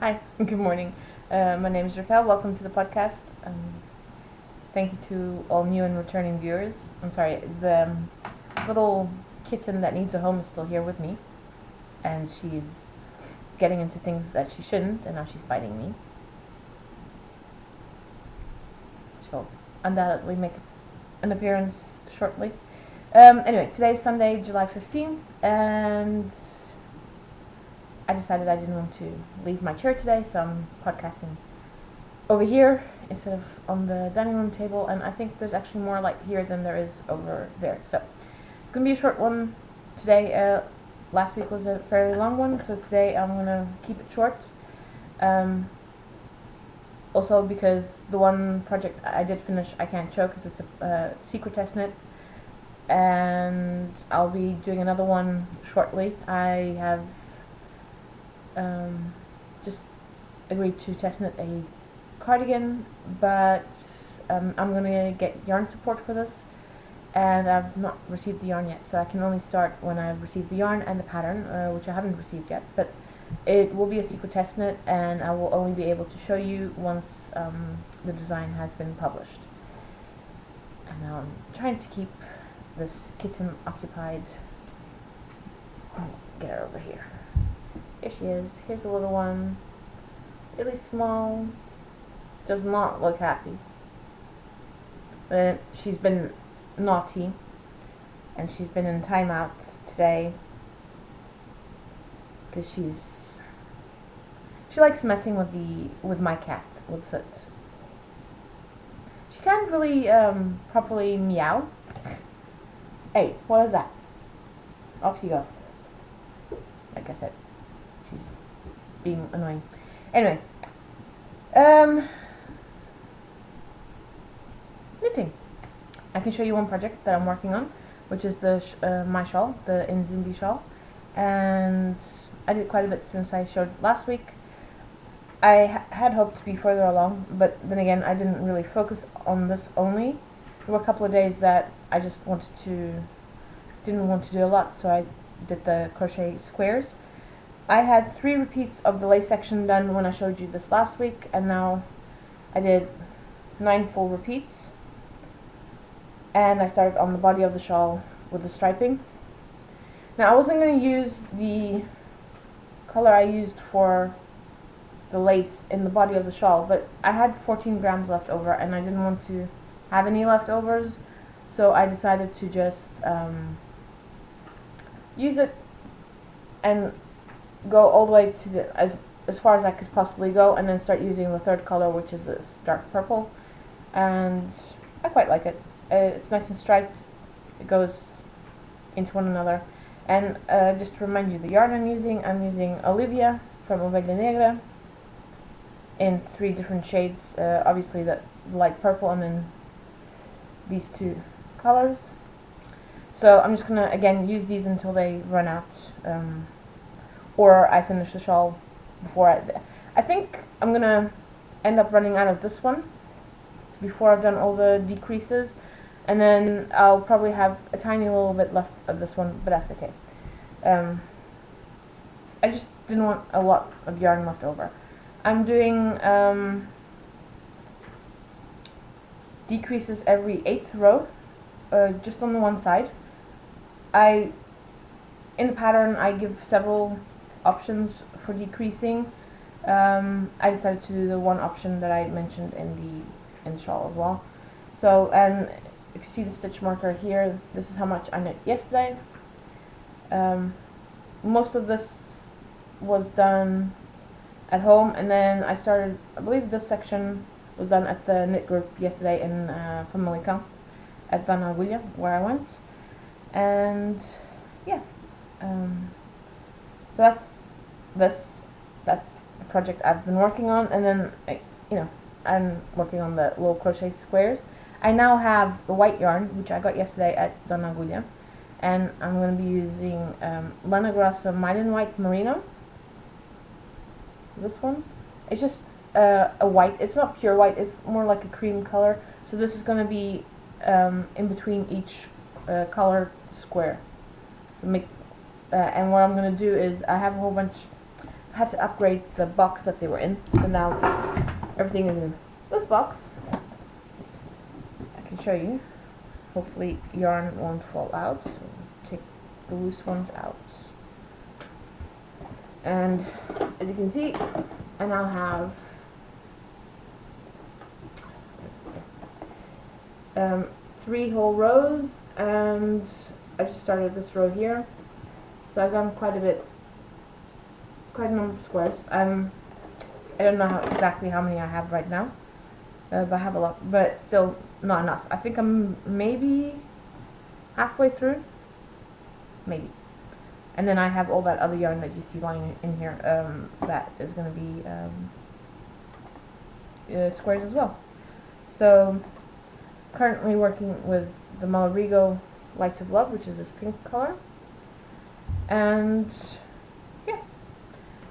Hi, good morning. My name is Raquel. Welcome to the podcast. Thank you to all new and returning viewers. I'm sorry, the little kitten that needs a home is still here with me, and she's getting into things that she shouldn't, and now she's biting me. She'll undoubtedly make an appearance shortly. Anyway, today is Sunday, July 15th, and I decided I didn't want to leave my chair today, so I'm podcasting over here instead of on the dining room table, and I think there's actually more light here than there is over there. So it's going to be a short one today. Last week was a fairly long one, so today I'm going to keep it short. Also because the one project I did finish I can't show because it's a secret testnet, and I'll be doing another one shortly. I have just agreed to testnet a cardigan, but I'm going to get yarn support for this, and I've not received the yarn yet, so I can only start when I've received the yarn and the pattern, which I haven't received yet, but it will be a secret testnet, and I will only be able to show you once the design has been published. And now I'm trying to keep this kitten occupied. Get her over here. Here she is. Here's the little one. Really small. Does not look happy. But she's been naughty, and she's been in timeouts today because she likes messing with my cat, with Soot. She can't really properly meow. Hey, what is that? Off you go. Like I said, she's being annoying. Anyway, knitting. I can show you one project that I'm working on, which is the my shawl, the Inzindi shawl, and I did quite a bit since I showed last week. I had hoped to be further along, but then again, I didn't really focus on this only. There were a couple of days that I just didn't want to do a lot, so I did the crochet squares. I had 3 repeats of the lace section done when I showed you this last week, and now I did 9 full repeats, and I started on the body of the shawl with the striping. Now I wasn't going to use the color I used for the lace in the body of the shawl, but I had 14 grams left over, and I didn't want to have any leftovers, so I decided to just use it and go all the way to the as far as I could possibly go, and then start using the third color, which is this dark purple, and I quite like it. It's nice and striped. It goes into one another. And just to remind you, the yarn I'm using Olivia from Ovelha Negra in 3 different shades. Obviously the light purple, and then these 2 colors. So I'm just gonna again use these until they run out, or I finish the shawl before I think I'm gonna end up running out of this one before I've done all the decreases, and then I'll probably have a tiny little bit left of this one, but that's okay. I just didn't want a lot of yarn left over. I'm doing decreases every 8th row, just on the one side. In the pattern I give several options for decreasing. I decided to do the one option that I mentioned in the shawl as well. So, and if you see the stitch marker here, this is how much I knit yesterday. Most of this was done at home, and then I started, I believe this section was done at the knit group yesterday in Famalicão at Dona Agulha, where I went. And yeah, so that's the project I've been working on, and then I'm working on the little crochet squares. I now have the white yarn, which I got yesterday at Dona Agulha, and I'm going to be using Lana Grossa Mylan White Merino. This one, it's just a white. It's not pure white, it's more like a cream color, so this is going to be in between each color square. And what I'm going to do is, I have a whole bunch had to upgrade the box that they were in, so now everything is in this box. I can show you. Hopefully yarn won't fall out, so take the loose ones out. And as you can see, I now have 3 whole rows, and I just started this row here, so I've done quite a number of squares. I don't know exactly how many I have right now, but I have a lot, but still not enough. I think I'm maybe halfway through, maybe. And then I have all that other yarn that you see lying in here, that is going to be squares as well. So, currently working with the RGO Light of Love, which is this pink color. And, yeah,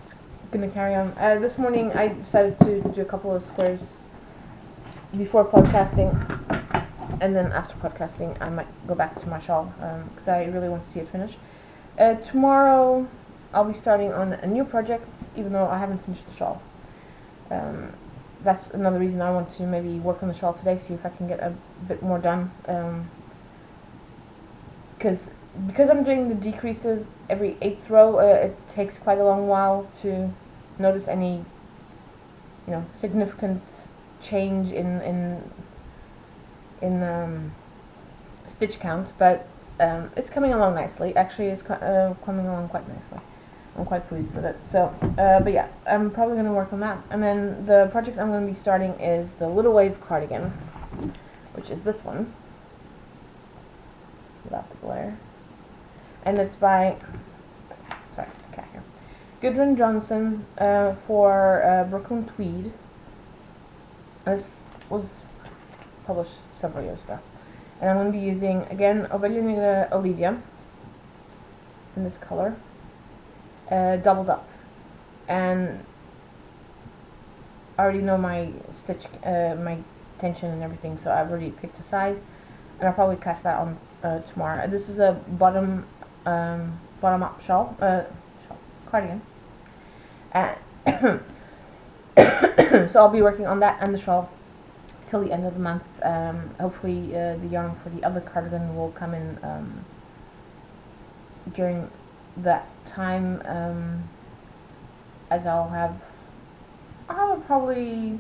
just going to carry on. This morning I decided to do a couple of squares before podcasting, and then after podcasting I might go back to my shawl, because I really want to see it finished. Tomorrow I'll be starting on a new project, even though I haven't finished the shawl. That's another reason I want to maybe work on the shawl today, see if I can get a bit more done. Because I'm doing the decreases every 8th row, it takes quite a long while to notice any, significant change in stitch count, but it's coming along nicely. Actually, it's coming along quite nicely. I'm quite pleased with it. So, but yeah, I'm probably going to work on that. And then the project I'm going to be starting is the Little Wave cardigan, which is this one, without the glare. And it's by, sorry, cat here, Gudrun Johnson, for Brooklyn Tweed. This was published several years ago. And I'm going to be using, again, Ovelha Negra Olivia in this color, doubled up. And I already know my stitch, my tension and everything, so I've already picked a size, and I'll probably cast that on tomorrow. This is a bottom up shawl, cardigan. So I'll be working on that and the shawl till the end of the month. Hopefully the yarn for the other cardigan will come in during that time, as I'll have probably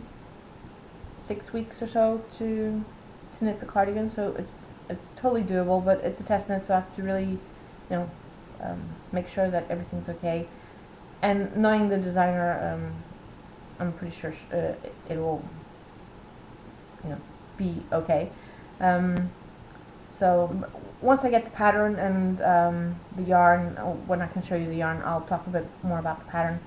6 weeks or so to knit the cardigan, so it's totally doable, but it's a test knit, so I have to really, make sure that everything's okay. And knowing the designer, I'm pretty sure it will, be okay. So once I get the pattern and the yarn, when I can show you the yarn, I'll talk a bit more about the pattern.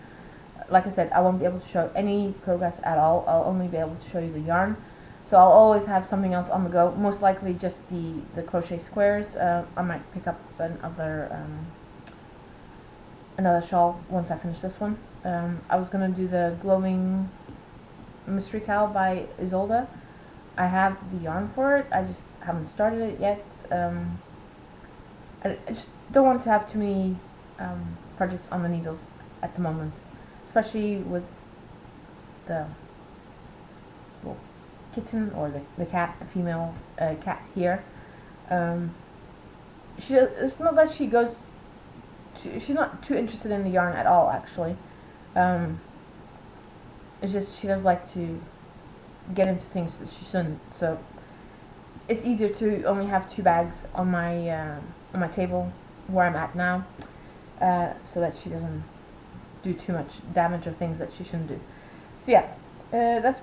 Like I said, I won't be able to show any progress at all. I'll only be able to show you the yarn. So I'll always have something else on the go. Most likely just the crochet squares. I might pick up another shawl once I finish this one. I was going to do the Glowing Mystery Cowl by Isolde. I have the yarn for it, I just haven't started it yet. I just don't want to have too many projects on the needles at the moment, especially with the little kitten, or the cat, the female cat here. It's not that she goes, she's not too interested in the yarn at all, actually. It's just she does like to get into things that she shouldn't, so it's easier to only have 2 bags on my table where I'm at now, so that she doesn't do too much damage or things that she shouldn't do. So yeah, that's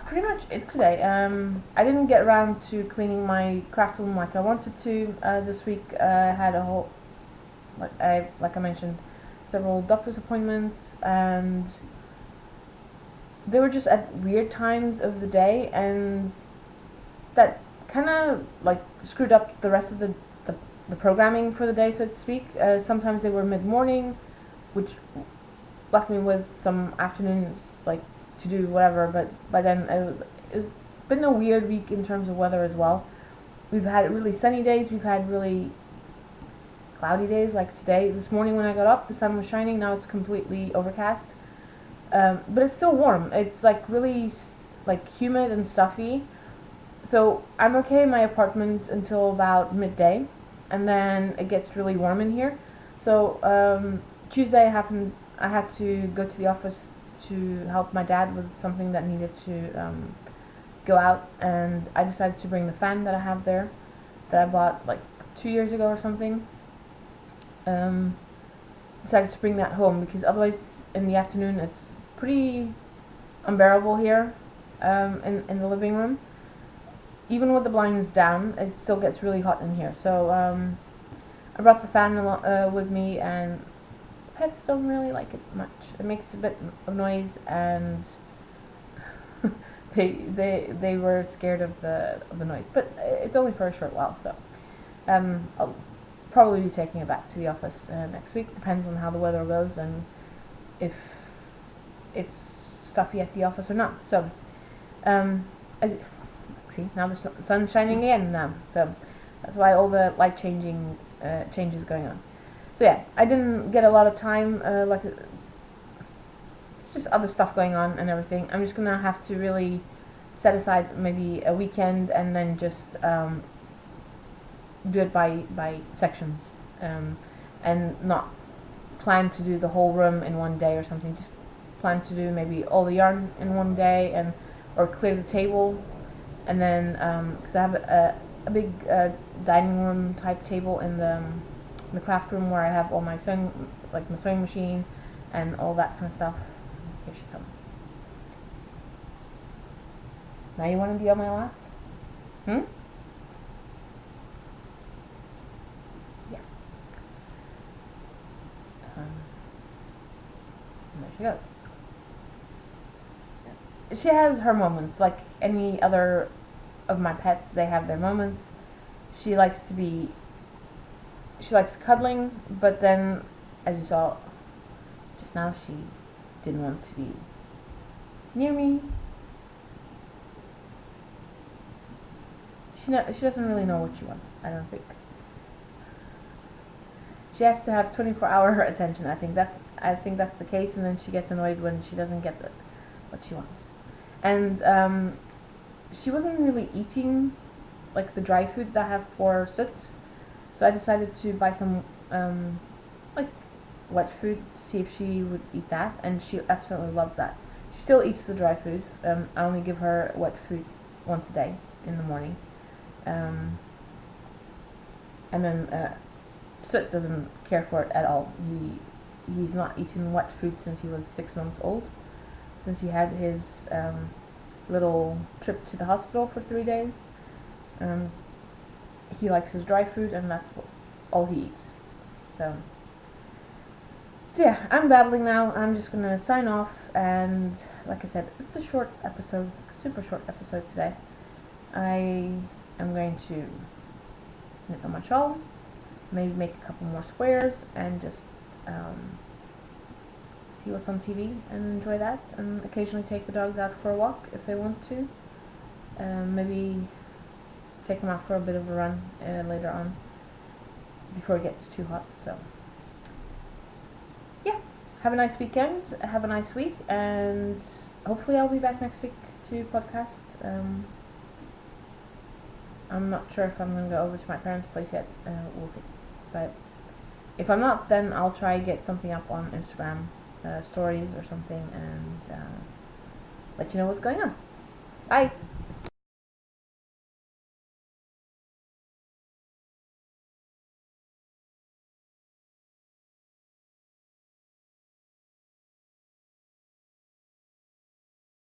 pretty much it today. I didn't get around to cleaning my craft room like I wanted to this week. I had a whole, like I mentioned, several doctor's appointments, and they were just at weird times of the day, and that kind of like screwed up the rest of the programming for the day, so to speak. Sometimes they were mid-morning, which left me with some afternoons like to do whatever, but by then it's been a weird week in terms of weather as well. We've had really sunny days, we've had really cloudy days like today. This morning when I got up, the sun was shining. Now it's completely overcast. But it's still warm. It's like really like humid and stuffy. So I'm okay in my apartment until about midday, and then it gets really warm in here. So Tuesday I had to go to the office to help my dad with something that needed to go out, and I decided to bring the fan that I have there that I bought like 2 years ago or something. Decided to bring that home because otherwise in the afternoon it's pretty unbearable here in the living room. Even with the blinds down, it still gets really hot in here. So I brought the fan with me, and pets don't really like it much. It makes a bit of noise, and they were scared of the noise. But it's only for a short while, so I'll probably be taking it back to the office next week. Depends on how the weather goes and if it's stuffy at the office or not. So see, now the sun's shining again now, so that's why all the light changes going on. So yeah, I didn't get a lot of time, just other stuff going on and everything. I'm just gonna have to really set aside maybe a weekend and then just do it by sections, and not plan to do the whole room in one day or something. Just plan to do maybe all the yarn in one day, and or clear the table, and then because I have a big dining room type table in the craft room where I have all my sewing, like my sewing machine and all that kind of stuff. Here she comes. Now you want to be on my lap? Yeah. There she goes. She has her moments, like any other of my pets. They have their moments. She likes cuddling, but then, as you saw just now, she didn't want to be near me. She doesn't really know what she wants, I don't think. She has to have 24-hour attention. I think that's the case, and then she gets annoyed when she doesn't get what she wants. And she wasn't really eating like the dry food that I have for Soot, so I decided to buy some like wet food to see if she would eat that, and she absolutely loves that. She still eats the dry food. I only give her wet food once a day in the morning, and then Soot doesn't care for it at all. He's not eaten wet food since he was 6 months old, since he had his little trip to the hospital for 3 days. He likes his dry food, and that's all he eats. So yeah, I'm babbling now. I'm just gonna sign off, and like I said, it's a short episode, super short episode today. I am going to knit on my shawl, maybe make a couple more squares, and just see what's on TV and enjoy that, and occasionally take the dogs out for a walk if they want to. Maybe take them out for a bit of a run later on before it gets too hot. So yeah, have a nice weekend, have a nice week, and hopefully I'll be back next week to podcast. I'm not sure if I'm going to go over to my parents' place yet. We'll see. But if I'm not, then I'll try to get something up on Instagram stories or something, and let you know what's going on. Bye!